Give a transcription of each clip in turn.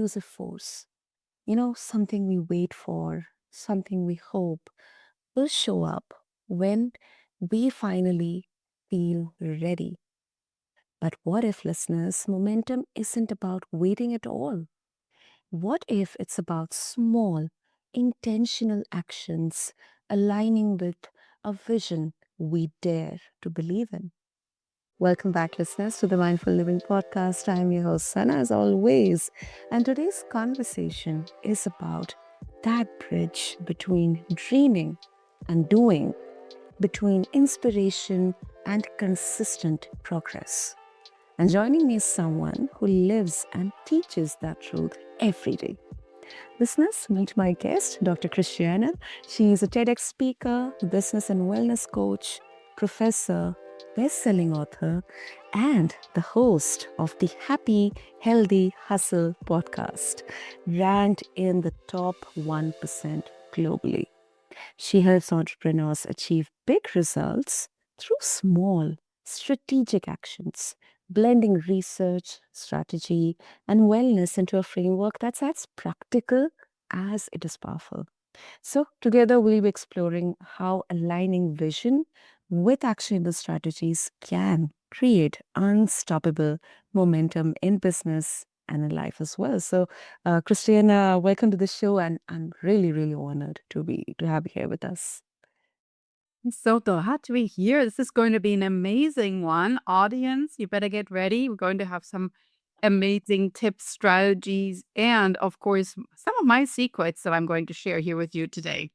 elusive force, something we wait for, something we hope will show up when we finally feel ready. But what if, listeners, momentum isn't about waiting at all? What if it's about small, intentional actions aligning with a vision we dare to believe in? Welcome back, listeners, to the Mindful Living Podcast. I'm your host, Sana, as always. And today's conversation is about that bridge between dreaming and doing, between inspiration and consistent progress. And joining me is someone who lives and teaches that truth every day. Listeners, meet my guest, Dr. Christiane. She is a TEDx speaker, business and wellness coach, professor, best-selling author, and the host of the Happy, Healthy Hustle podcast, ranked in the top 1% globally. She helps entrepreneurs achieve big results through small, strategic actions, blending research, strategy, and wellness into a framework that's as practical as it is powerful. So, together we'll be exploring how aligning vision with actionable strategies can create unstoppable momentum in business and in life as well. So, Christiana, welcome to the show, and I'm really, really honored to have you here with us. I'm so glad to be here. This is going to be an amazing one. Audience, you better get ready. We're going to have some amazing tips, strategies, and of course, some of my secrets that I'm going to share here with you today.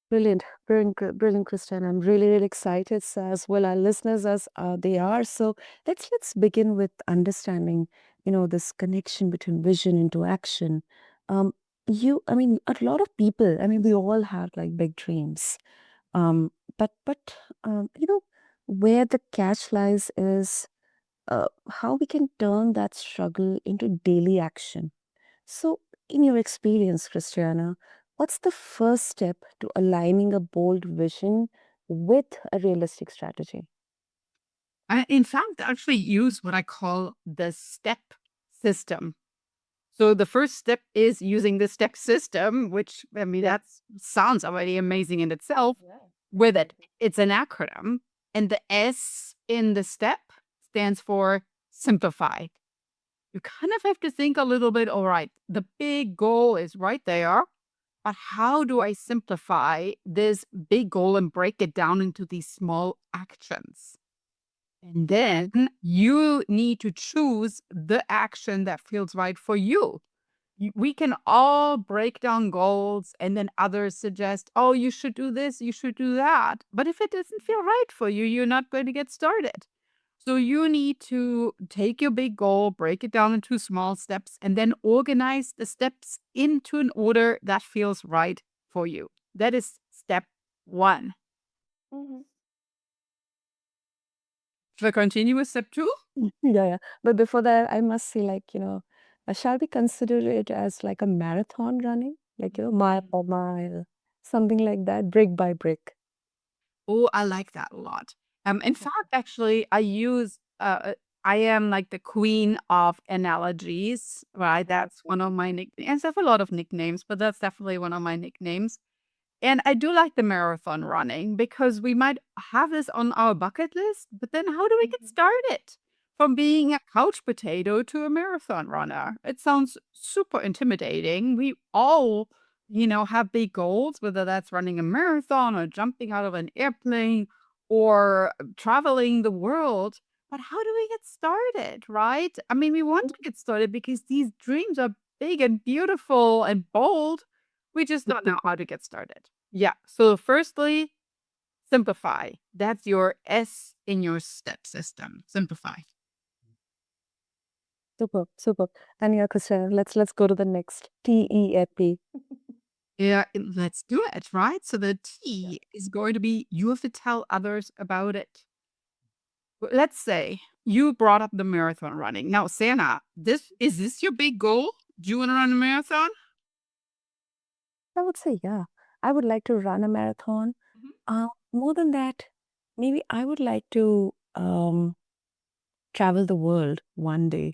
Brilliant, brilliant, brilliant, Christian. I'm really, really excited, as well our listeners as they are. So let's begin with understanding, this connection between vision into action. Um, I mean, a lot of people. I mean, we all have like big dreams. But where the catch lies is how we can turn that struggle into daily action. So, in your experience, Christiana, what's the first step to aligning a bold vision with a realistic strategy? I, in fact, actually use what I call the step system. So the first step is using the step system, which I mean that sounds already amazing in itself. Yeah. With it, it's an acronym, and the S in the step stands for simplify. You kind of have to think a little bit, all right, the big goal is right there, but how do I simplify this big goal and break it down into these small actions? And then you need to choose the action that feels right for you. We can all break down goals and then others suggest, oh, you should do this, you should do that. But if it doesn't feel right for you, you're not going to get started. So you need to take your big goal, break it down into small steps, and then organize the steps into an order that feels right for you. That is step one. Mhm. Should I continue with step two? Yeah, yeah. But before that, I must say, shall we consider it as like a marathon running? Like, mile by mile, something like that, brick by brick. Oh, I like that a lot. In fact, actually, I am like the queen of analogies, right? That's one of my nicknames. I have a lot of nicknames, but that's definitely one of my nicknames. And I do like the marathon running because we might have this on our bucket list, but then how do we get started? From being a couch potato to a marathon runner. It sounds super intimidating. We all, have big goals, whether that's running a marathon or jumping out of an airplane or traveling the world. But how do we get started, right? I mean, we want to get started because these dreams are big and beautiful and bold. We just don't know how to get started. Yeah. So, firstly, simplify. That's your S in your step system. Simplify. Super, super. And yeah, Christiana, let's go to the next TEAP. Yeah, let's do it, right? So, the Yeah. T is going to be you have to tell others about it. Let's say you brought up the marathon running. Now, Santa, this your big goal? Do you want to run a marathon? I would say, yeah, I would like to run a marathon. More than that, maybe I would like to travel the world one day.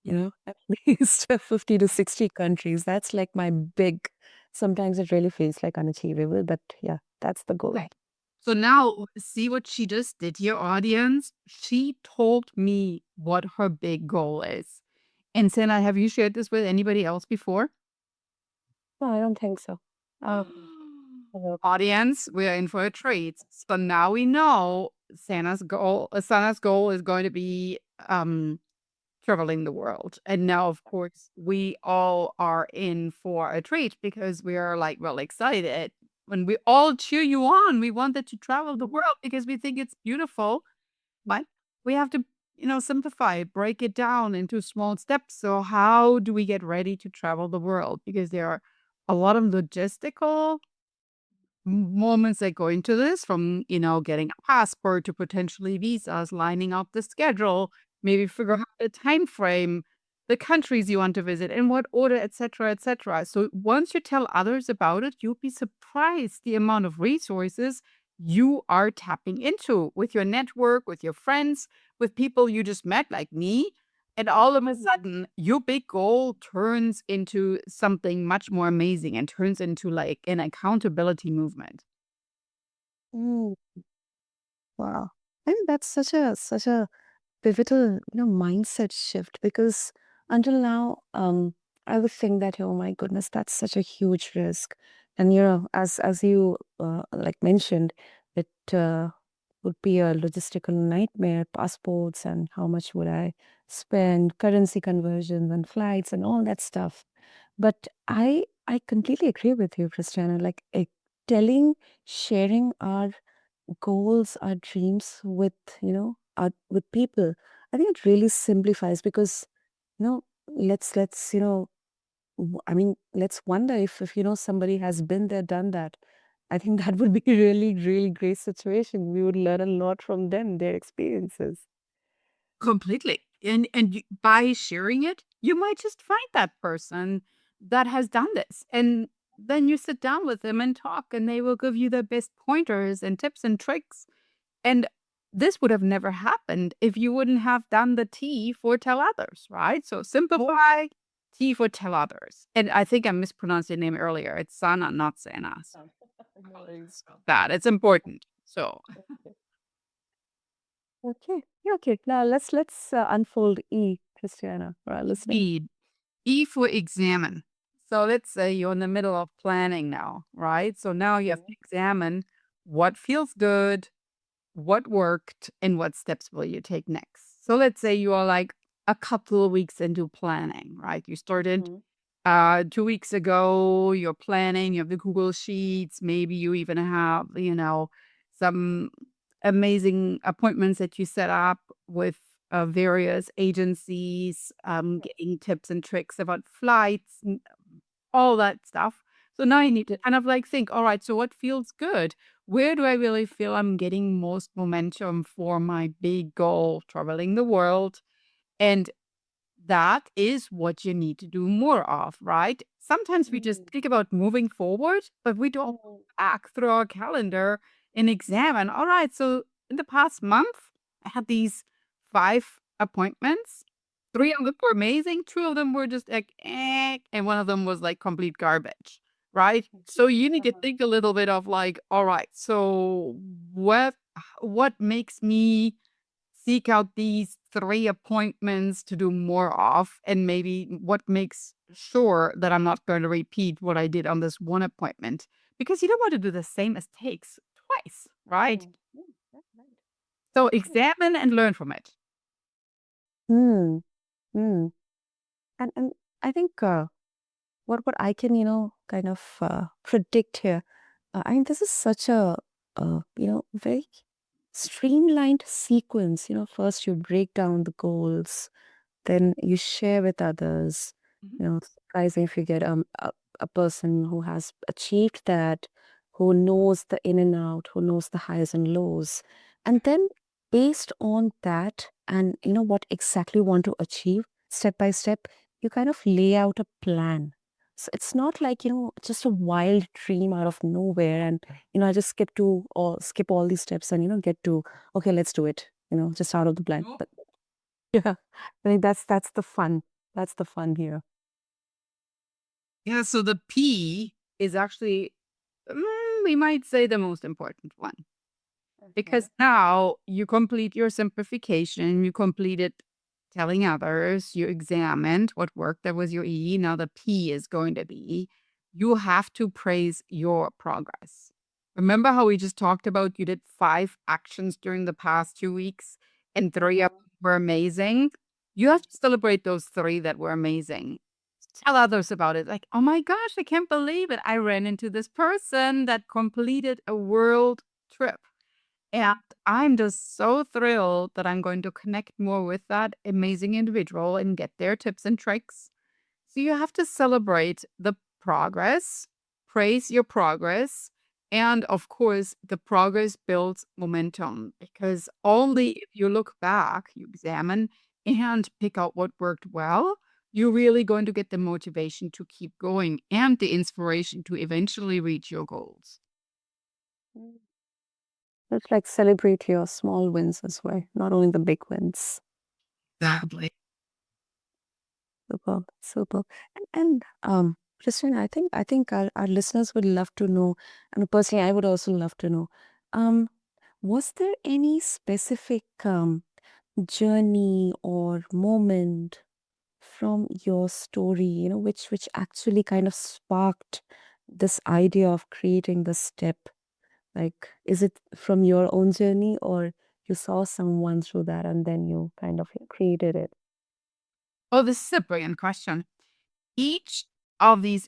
at least 50 to 60 countries. That's like my big, sometimes it really feels like unachievable, but yeah, that's the goal. Okay. So now see what she just did here, audience? She told me what her big goal is. And Senna, have you shared this with anybody else before? No, I don't think so. Uh, Audience, we are in for a treat. So now we know Santa's goal is going to be traveling the world. And now, of course, we all are in for a treat because we are like really excited. When we all cheer you on, we wanted to travel the world because we think it's beautiful. But we have to, simplify it, break it down into small steps. So, how do we get ready to travel the world? Because there are a lot of logistical moments that go into this from, getting a passport to potentially visas, lining up the schedule, maybe figure out the time frame, the countries you want to visit, in what order, etc., etc. So once you tell others about it, you'll be surprised the amount of resources you are tapping into with your network, with your friends, with people you just met, like me. And all of a sudden, your big goal turns into something much more amazing and turns into like an accountability movement. mm, wow. I think that's such a pivotal, mindset shift because until now, I would think that, oh my goodness, that's such a huge risk. And as you like mentioned, it would be a logistical nightmare, passports and how much would I spend, currency conversions and flights and all that stuff. But I completely agree with you, Christiana. Like telling, sharing our goals, our dreams with, with people. I think it really simplifies because, let's, I mean, let's wonder if, somebody has been there, done that. I think that would be a really, really great situation. We would learn a lot from them, their experiences. Completely. And by sharing it, you might just find that person that has done this. And then you sit down with them and talk, and they will give you the best pointers and tips and tricks. And this would have never happened if you wouldn't have done the T for tell others, right? So simplify, T for tell others. And I think I mispronounced your name earlier. It's Sana, not Sana. So No worries. that it's important. So Okay. Yeah, okay. Now let's unfold E, Christiana, for our listeners. E, E for examine. So let's say you're in the middle of planning now, right? So now you have to examine what feels good, what worked, and what steps will you take next. So let's say you are like a couple of weeks into planning, right? You started 2 weeks ago, you're planning, you have the Google Sheets, maybe you even have, some amazing appointments that you set up with various agencies, getting tips and tricks about flights, and all that stuff. So now you need to kind of like think, all right, so what feels good? Where do I really feel I'm getting most momentum for my big goal, traveling the world? And that is what you need to do more of, right? Sometimes we just think about moving forward, but we don't Mm. back through our calendar and examine. All right, so in the past month, I had these 5 appointments. 3 of them were amazing. 2 of them were just like, and one of them was like complete garbage, right? So you need to think a little bit of like, all right, so what makes me seek out these 3 appointments to do more of, and maybe what makes sure that I'm not going to repeat what I did on this one appointment, because you don't want to do the same mistakes twice, right? Mm. Mm, that's right. So Okay. examine and learn from it. Hmm. Hmm. And I think what I can kind of predict here. I mean, this is such a very streamlined sequence. First you break down the goals, then you share with others. Mhm. It's surprising if you get a person who has achieved that, who knows the in and out, who knows the highs and lows. And then based on that and what exactly you want to achieve step by step, you kind of lay out a plan. So it's not like, just a wild dream out of nowhere and I just skip all these steps and get to okay, let's do it, just out of the blind. No. But yeah, I think that's the fun. That's the fun here. Yeah, so the P is actually, we might say the most important one. Okay. Because now you complete your simplification, you completed telling others, you examined what worked, that was your E. Now the P is going to be you have to praise your progress. Remember how we just talked about you did 5 actions during the past 2 weeks and 3 of them were amazing? You have to celebrate those 3 that were amazing. Tell others about it. Like, "Oh my gosh, I can't believe it. I ran into this person that completed a world trip." And I'm just so thrilled that I'm going to connect more with that amazing individual and get their tips and tricks. So you have to celebrate the progress, praise your progress, and of course, the progress builds momentum because only if you look back, you examine and pick out what worked well, you're really going to get the motivation to keep going and the inspiration to eventually reach your goals. Mm. It's like celebrate your small wins as well, not only the big wins. Exactly. Super, super. And Christian, I think our listeners would love to know, and personally, I would also love to know, um, was there any specific journey or moment from your story, which actually kind of sparked this idea of creating the step? Like, is it from your own journey, or you saw someone through that and then you kind of created it? Oh, this is a brilliant question. Each of these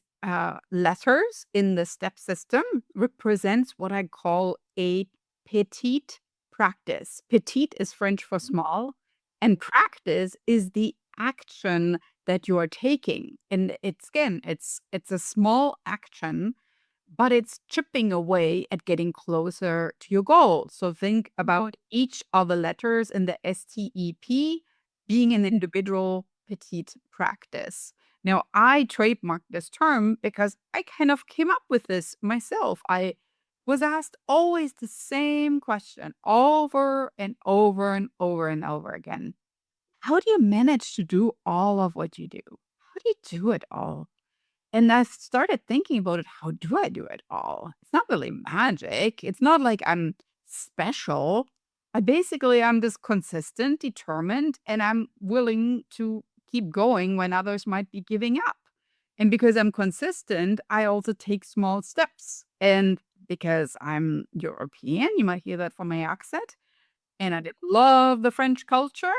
letters in the step system represents what I call a petite practice. Petite is French for small, and practice is the action that you are taking. And it's a small action, but it's chipping away at getting closer to your goal. So think about each of the letters in the STEP being an individual petite practice. Now, I trademarked this term because I kind of came up with this myself. I was asked always the same question over and over and over and over again. How do you manage to do all of what you do? How do you do it all? And I started thinking about it, how do I do it all? It's not really magic. It's not like I'm special. I'm just consistent, determined, and I'm willing to keep going when others might be giving up. And because I'm consistent, I also take small steps. And because I'm European, you might hear that from my accent, and I did love the French culture.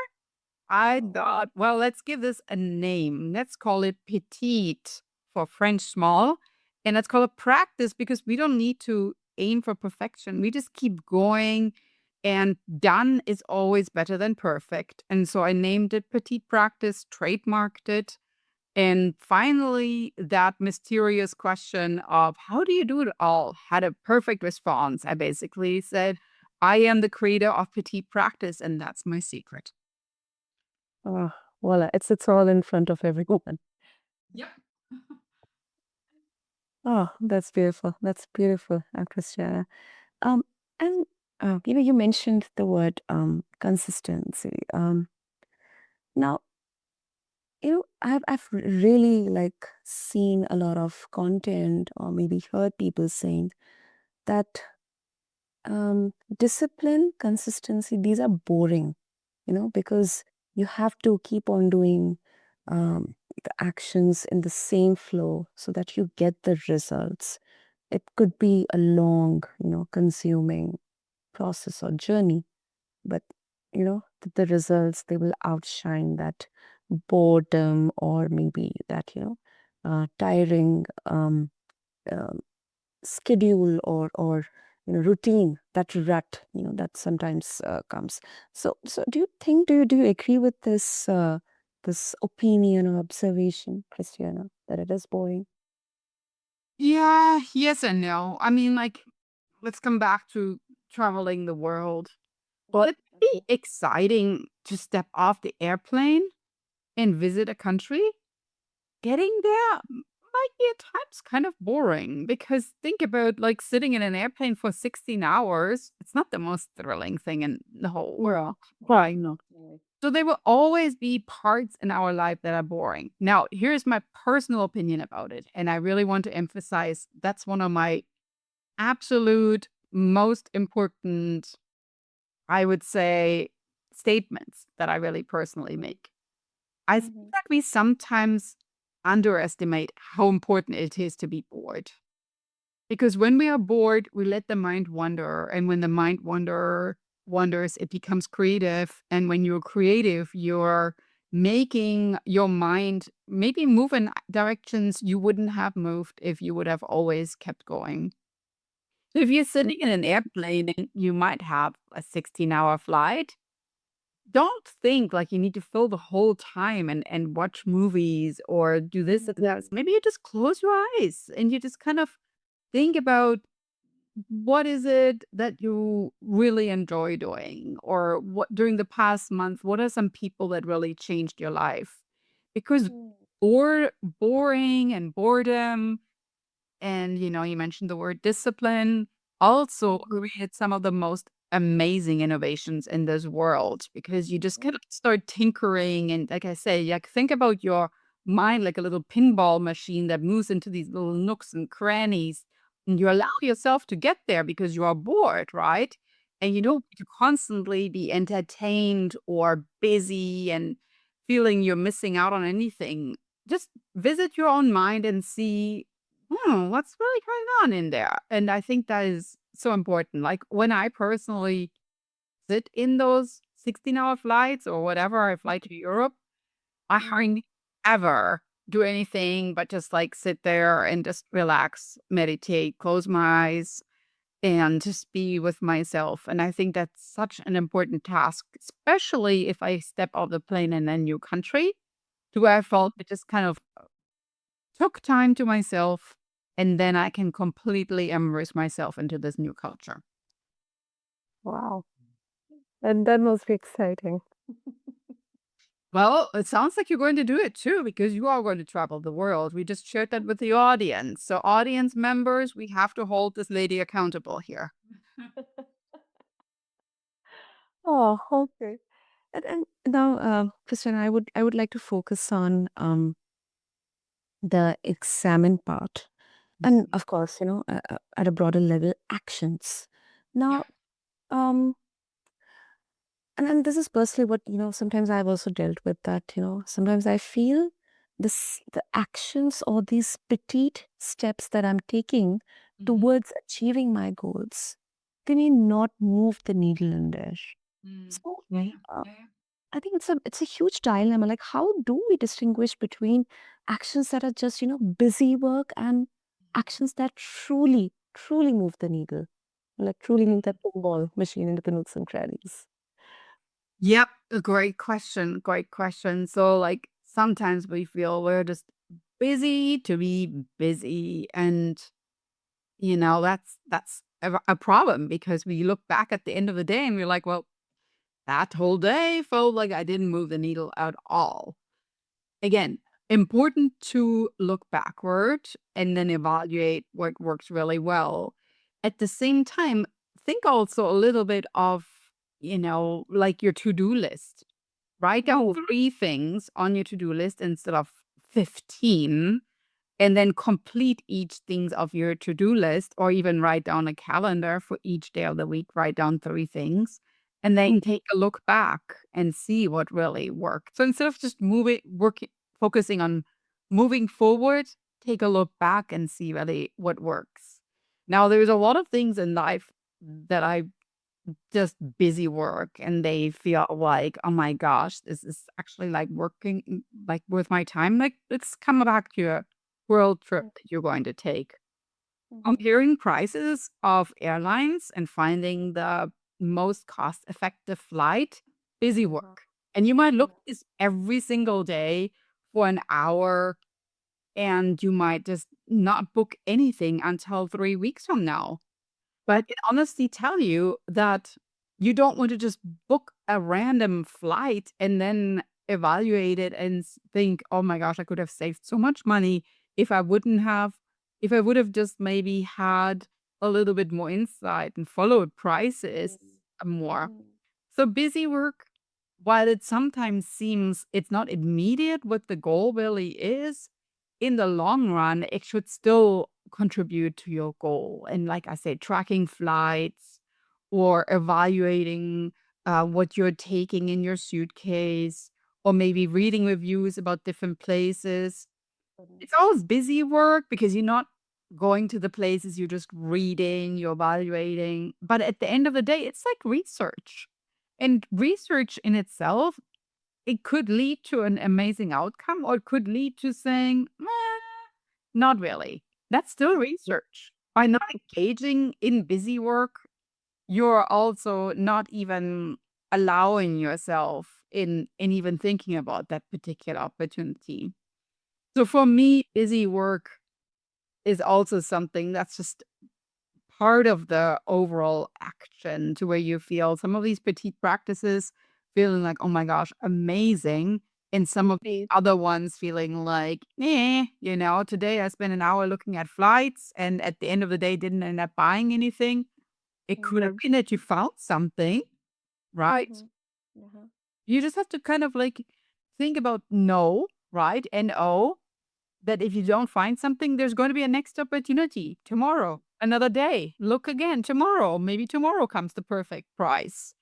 I thought, well, let's give this a name. Let's call it petite for French small. And let's call it practice because we don't need to aim for perfection. We just keep going. And done is always better than perfect. And so I named it Petite Practice, trademarked it. And finally, that mysterious question of how do you do it all had a perfect response. I basically said, I am the creator of Petite Practice, and that's my secret. Oh, voila, it's all in front of everyone. Yep. Oh, that's beautiful. That's beautiful, Christiana. Um, and you mentioned the word consistency. Now, I've really like seen a lot of content or maybe heard people saying that discipline, consistency, these are boring, because you have to keep on doing the actions in the same flow so that you get the results. It could be a long, consuming process or journey, but the results, they will outshine that boredom or maybe that, tiring um, schedule or routine, that rut, that sometimes comes. So do you agree with this opinion or observation, Christiana, that it is boring? Yeah, yes and no. I mean, like, let's come back to traveling the world. Well, it'd be exciting to step off the airplane and visit a country. Getting there might be at times kind of boring because think about like sitting in an airplane for 16 hours. It's not the most thrilling thing in the whole world. Why not? So there will always be parts in our life that are boring. Now, here's my personal opinion about it. And I really want to emphasize that's one of my absolute most important, I would say, statements that I really personally make. I think Mhm. that we sometimes underestimate how important it is to be bored. Because when we are bored, we let the mind wander. And when the mind wanders, it becomes creative. And when you're creative, you're making your mind maybe move in directions you wouldn't have moved if you would have always kept going. So if you're sitting in an airplane and you might have a 16-hour flight, don't think like you need to fill the whole time and watch movies or do this and that. Maybe you just close your eyes and you just kind of think about what is it that you really enjoy doing? Or what during the past month, what are some people that really changed your life? Because Mm. boring and boredom and, you mentioned the word discipline, also Mhm. created some of the most amazing innovations in this world because you just kind of start tinkering. And like I say, like think about your mind like a little pinball machine that moves into these little nooks and crannies. And you allow yourself to get there because you are bored, right? And you don't need to constantly be entertained or busy and feeling you're missing out on anything. Just visit your own mind and see what's really going on in there? And I think that is so important. Like when I personally sit in those 16-hour flights or whatever, I fly to Europe, I Mhm. hardly ever do anything but just like sit there and just relax, meditate, close my eyes, and just be with myself. And I think that's such an important task, especially if I step off the plane in a new country to where I felt it just kind of took time to myself, and then I can completely immerse myself into this new culture. Wow. And that must be exciting. Well, it sounds like you're going to do it too because you are going to travel the world. We just shared that with the audience. So, audience members, we have to hold this lady accountable here. Oh, okay. And now, Christian, I would like to focus on the examine part, and Mhm. of course, at a broader level, actions. Yeah. Now, um, and this is personally what sometimes I've also dealt with that. Sometimes I feel the actions or these petite steps that I'm taking Mhm. towards achieving my goals, they may not move the needle in there. Mm. So Yeah, yeah, uh, yeah, yeah. I think it's a huge dilemma. Like, how do we distinguish between actions that are just busy work and actions that truly move the needle, like truly move that pinball machine into the nooks and crannies? Yep, a great question. Great question. So, like, sometimes we feel we're just busy to be busy, and that's a problem because we look back at the end of the day and we're like, well, that whole day felt like I didn't move the needle at all. Again, important to look backward and then evaluate what works really well. At the same time, think also a little bit of, like your to-do list. Write down 3 things on your to-do list instead of 15 and then complete each things of your to-do list or even write down a calendar for each day of the week, write down 3 things, and then take a look back and see what really worked. So instead of just focusing on moving forward, take a look back and see really what works. Now, there's a lot of things in life that I just busy work and they feel like, "Oh my gosh, this is actually, like, working, like, with my time." Like, let's come back to your world trip that you're going to take. Mhm. Comparing prices of airlines and finding the most cost-effective flight, busy Uh-huh. work. And you might look Yeah. at this every single day for an hour, and you might just not book anything until 3 weeks from now. But I can honestly tell you that you don't want to just book a random flight and then evaluate it and think, "Oh my gosh, I could have saved so much money if I would have just maybe had a little bit more insight and followed prices more." Mm. So busy work, while it sometimes seems it's not immediate what the goal really is, in the long run, it should still contribute to your goal. And like I said, tracking flights or evaluating what you're taking in your suitcase, or maybe reading reviews about different places. It's always busy work because you're not going to the places, you're just reading, you're evaluating. But at the end of the day, it's like research. And research in itself, it could lead to an amazing outcome or it could lead to saying, not really. That's still research. By not engaging in busy work, you're also not even allowing yourself in even thinking about that particular opportunity. So for me, busy work is also something that's just part of the overall action to where you feel some of these petite practices feeling like, oh my gosh, amazing. And some of the other ones feeling like, today I spent an hour looking at flights and at the end of the day didn't end up buying anything. It could have been that you found something, right? Mhm. Uh-huh. You just have to kind of like think about no, right? And that if you don't find something, there's going to be a next opportunity tomorrow, another day. Look again tomorrow. Maybe tomorrow comes the perfect price.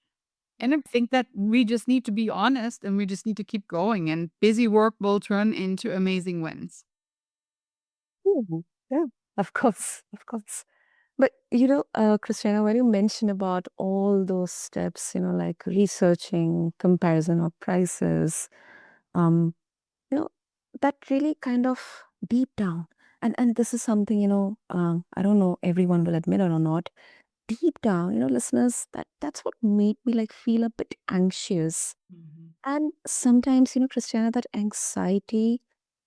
And I think that we just need to be honest and we just need to keep going, and busy work will turn into amazing wins. Mhm. Yeah, of course, of course. But Christiana, when you mention about all those steps, like researching, comparison of prices, um, you know, that really kind of deep down, and this is something, I don't know everyone will admit it or not. Deep down, listeners, that's what made me like feel a bit anxious. Mhm. And sometimes, Christiana, that anxiety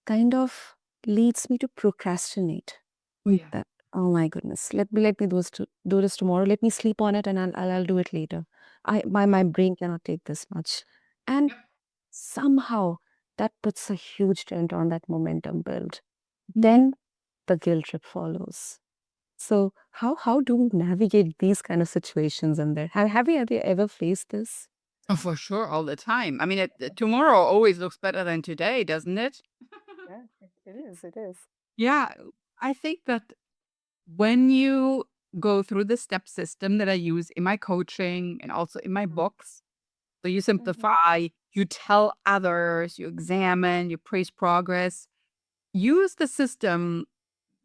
kind of leads me to procrastinate. Oh, yeah. That, oh my goodness, let me do this tomorrow. Let me sleep on it, and I'll do it later. My brain cannot take this much, and Yep. somehow that puts a huge dent on that momentum build. Mhm. Then the guilt trip follows. So how do we navigate these kind of situations in there? Have you ever faced this? Oh, for sure, all the time. I mean, tomorrow always looks better than today, doesn't it? Yeah, it is. It is. Yeah, I think that when you go through the step system that I use in my coaching and also in my books, so you Mm-hmm. simplify, you tell others, you examine, you praise progress, use the system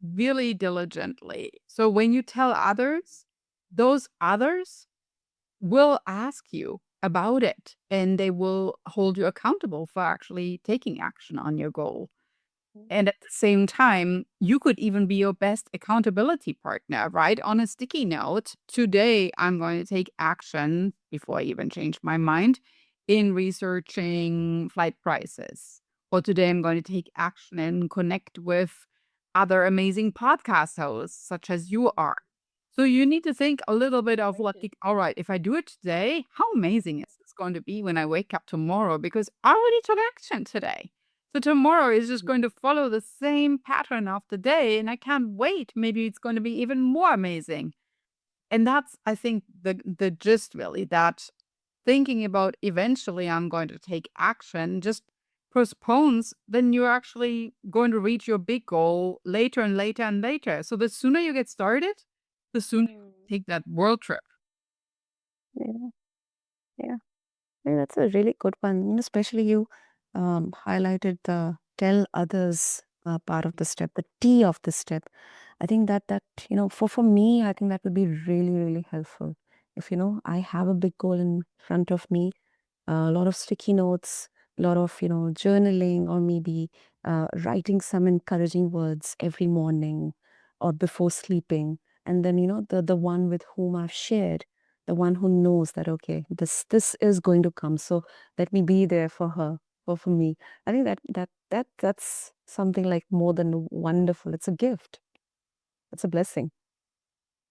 really diligently. So when you tell others, those others will ask you about it and they will hold you accountable for actually taking action on your goal. And at the same time, you could even be your best accountability partner, right? On a sticky note, today I'm going to take action before I even change my mind in researching flight prices. Or today I'm going to take action and connect with other amazing podcast hosts, such as you are. So you need to think a little bit of like, all right, if I do it today, how amazing is this going to be when I wake up tomorrow? Because I already took action today. So tomorrow is just going to follow the same pattern of the day, and I can't wait. Maybe it's going to be even more amazing. And that's, I think, the gist really, that thinking about eventually I'm going to take action just postpones, then you're actually going to reach your big goal later and later and later. So the sooner you get started, the sooner Mm. you take that world trip. Yeah, yeah. I think that's a really good one. Especially you highlighted the tell others part of the step, the T of the step. I think for me, I think that would be really, really helpful. If I have a big goal in front of me, a lot of sticky notes, a lot of journaling, or maybe writing some encouraging words every morning or before sleeping, and then the one with whom I've shared, the one who knows that okay, this is going to come, so let me be there for her or for me. I think that's something like more than wonderful. It's a gift. It's a blessing.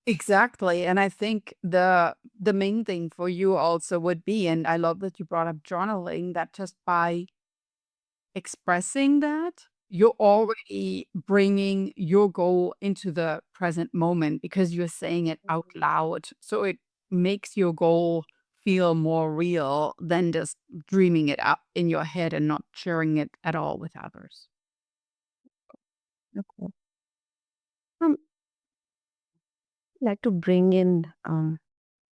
Exactly. And I think the main thing for you also would be, and I love that you brought up journaling, that just by expressing that, you're already bringing your goal into the present moment because you're saying it out loud. So it makes your goal feel more real than just dreaming it up in your head and not sharing it at all with others. Okay. Um, I'd like to bring in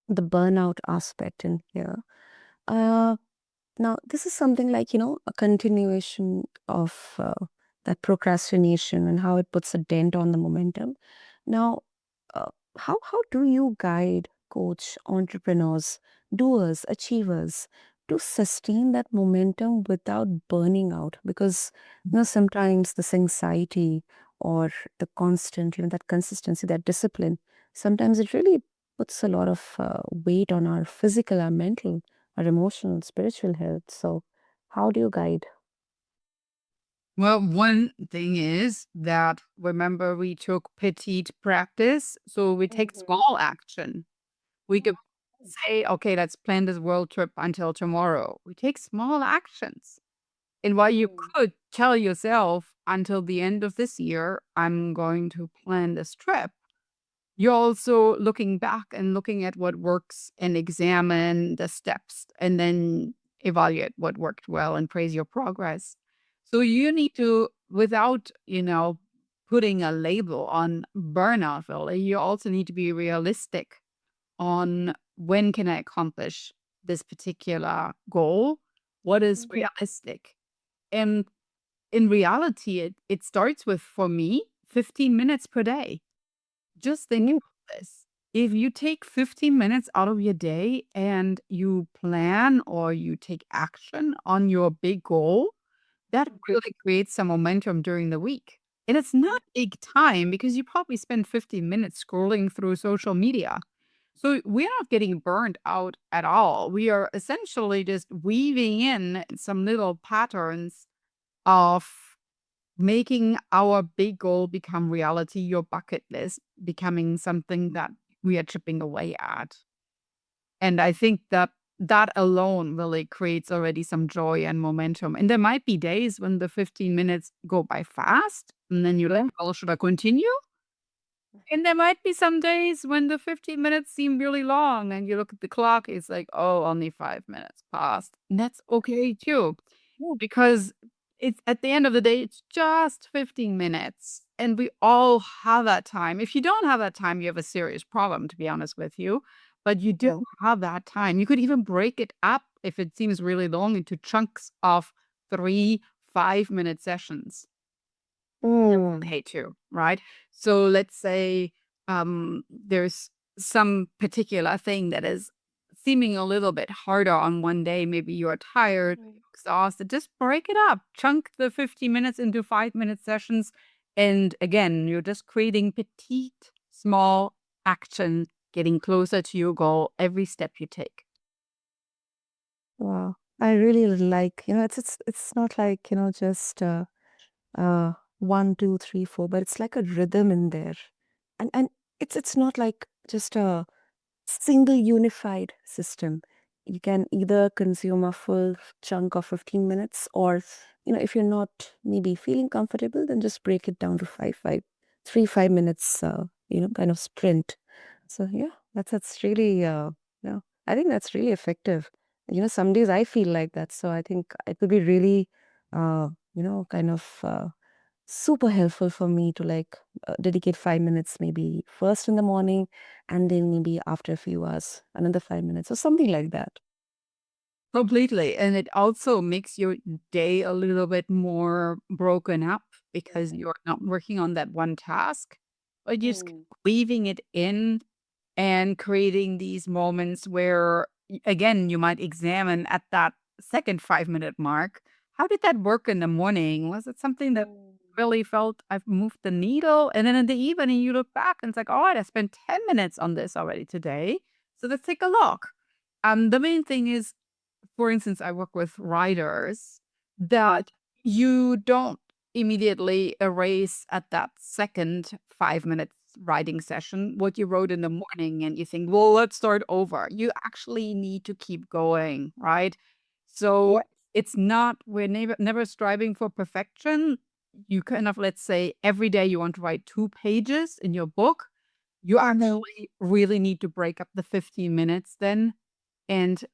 the burnout aspect in here. Uh, Now, this is something like, a continuation of that procrastination and how it puts a dent on the momentum. Now, uh, how do you guide, coach entrepreneurs, doers, achievers to sustain that momentum without burning out? Because, sometimes this anxiety or the constant, that consistency, that discipline, sometimes it really puts a lot of weight on our physical, our mental, our emotional, spiritual health. So, how do you guide? Well, one thing is that remember we took petite practice, so we take Mhm. small action. We could say, okay, let's plan this world trip until tomorrow. We take small actions. And while you Mm. could tell yourself until the end of this year, I'm going to plan this trip, you're also looking back and looking at what works and examine the steps and then evaluate what worked well and praise your progress. So you need to, without, putting a label on burnout, really, you also need to be realistic on when can I accomplish this particular goal? What is Mhm. realistic? And in reality, it starts with, for me, 15 minutes per day. Just think Mm. about this. If you take 15 minutes out of your day and you plan or you take action on your big goal, that really creates some momentum during the week. And it's not big time because you probably spend 15 minutes scrolling through social media. So we're not getting burned out at all. We are essentially just weaving in some little patterns of making our big goal become reality, your bucket list becoming something that we are chipping away at. And I think that that alone really creates already some joy and momentum. And there might be days when the 15 minutes go by fast, and then you're like, well, should I continue? And there might be some days when the 15 minutes seem really long and you look at the clock, it's like, oh, only 5 minutes passed. And that's okay too, because it's at the end of the day, it's just 15 minutes. And we all have that time. If you don't have that time, you have a serious problem, to be honest with you. But you do Yeah. have that time. You could even break it up if it seems really long into chunks of 3 5-minute sessions. Mm. Pay to, right? So let's say there's some particular thing that is seeming a little bit harder on one day. Maybe you're tired, Mm. exhausted. Just break it up. Chunk the 50 minutes into 5-minute sessions. And again, you're just creating petite, small action, getting closer to your goal every step you take. Wow. I really like, it's not like, just uh 1, 2, 3, 4, but it's like a rhythm in there. And it's not like just a single unified system. You can either consume a full chunk of 15 minutes, or, if you're not maybe feeling comfortable, then just break it down to 5 minutes, kind of sprint. So yeah, that's really, I think that's really effective. Some days I feel like that. So I think it would be really, kind of, super helpful for me to like dedicate 5 minutes maybe first in the morning, and then maybe after a few hours another 5 minutes or something like that. Completely. And it also makes your day a little bit more broken up because you're not working on that one task, but you're just Mm. weaving it in and creating these moments where, again, you might examine at that second 5-minute mark. How did that work in the morning? Was it something that Mm. really felt I've moved the needle? And then in the evening, you look back and it's like, all right, I spent 10 minutes on this already today. So let's take a look. The main thing is, for instance, I work with writers that you don't immediately erase at that second 5 minutes writing session what you wrote in the morning and you think, well, let's start over. You actually need to keep going, right? So it's not, we're never striving for perfection. You kind of, let's say, every day you want to write 2 pages in your book. You actually really need to break up the 15 minutes then and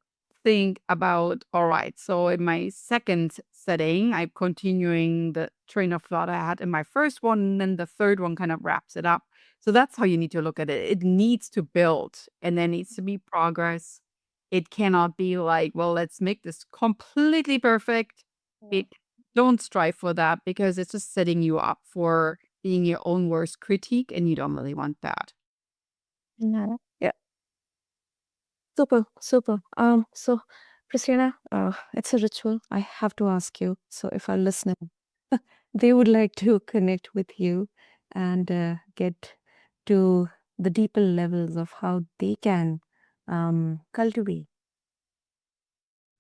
think about, all right, so in my second setting, I'm continuing the train of thought I had in my first one, and then the third one kind of wraps it up. So that's how you need to look at it. It needs to build and there needs to be progress. It cannot be like, well, let's make this completely perfect. It don't strive for that because it's just setting you up for being your own worst critique, and you don't really want that. Yeah. Yeah. Super, super. So, Christina, it's a ritual. I have to ask you. So, if our listener they would like to connect with you and get to the deeper levels of how they can cultivate.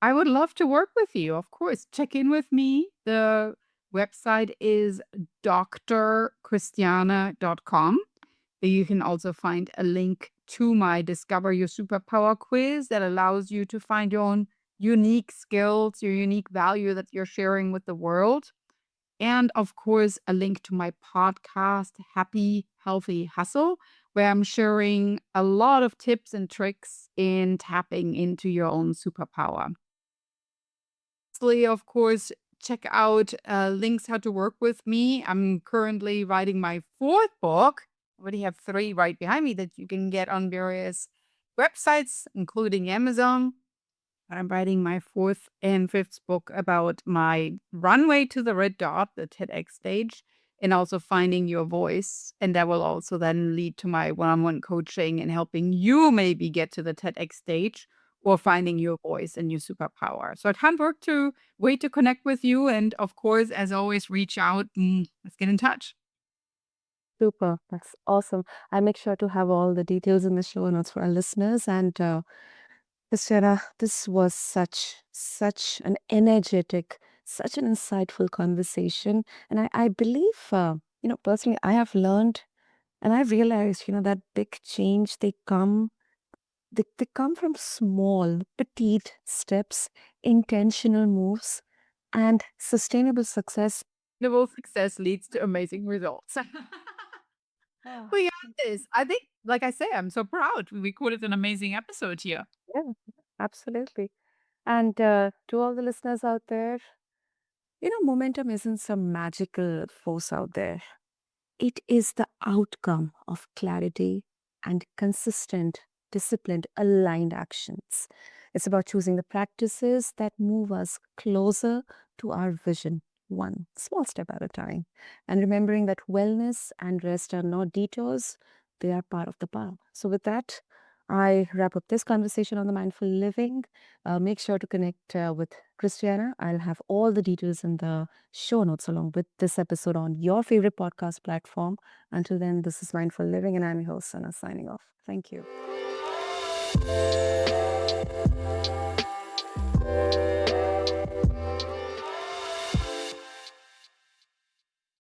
I would love to work with you, of course. Check in with me. The website is drchristiane.com. You can also find a link to my Discover Your Superpower quiz that allows you to find your own unique skills, your unique value that you're sharing with the world. And of course, a link to my podcast, Happy Healthy Hustle, where I'm sharing a lot of tips and tricks in tapping into your own superpower. Lastly, of course, check out links how to work with me. I'm currently writing my fourth book. I already have three right behind me that you can get on various websites, including Amazon. I'm writing my fourth and fifth book about my runway to the red dot, the TEDx stage, and also finding your voice. And that will also then lead to my one on one coaching and helping you maybe get to the TEDx stage or finding your voice and your superpower. So I can't wait to connect with you. And of course, as always, reach out. Let's get in touch. Super. That's awesome. I'll make sure to have all the details in the show notes for our listeners. And Sarah, this was such an energetic, such an insightful conversation. And I believe, personally, I have learned and I've realized, that big change, they come from small, petite steps, intentional moves, and sustainable success. Sustainable success leads to amazing results. Ah, We got this. I think, like I say, I'm so proud. We recorded an amazing episode here. yeah, absolutely. And to all the listeners out there, momentum isn't some magical force out there. It is the outcome of clarity and consistent, disciplined, aligned actions. It's about choosing the practices that move us closer to our vision, one small step at a time. And remembering that wellness and rest are not detours, they are part of the path. So, with that, I wrap up this conversation on the mindful living. Make sure to connect with Christiana. I'll have all the details in the show notes along with this episode on your favorite podcast platform. Until then, this is Mindful Living, and I'm your host, Sana, signing off. Thank you.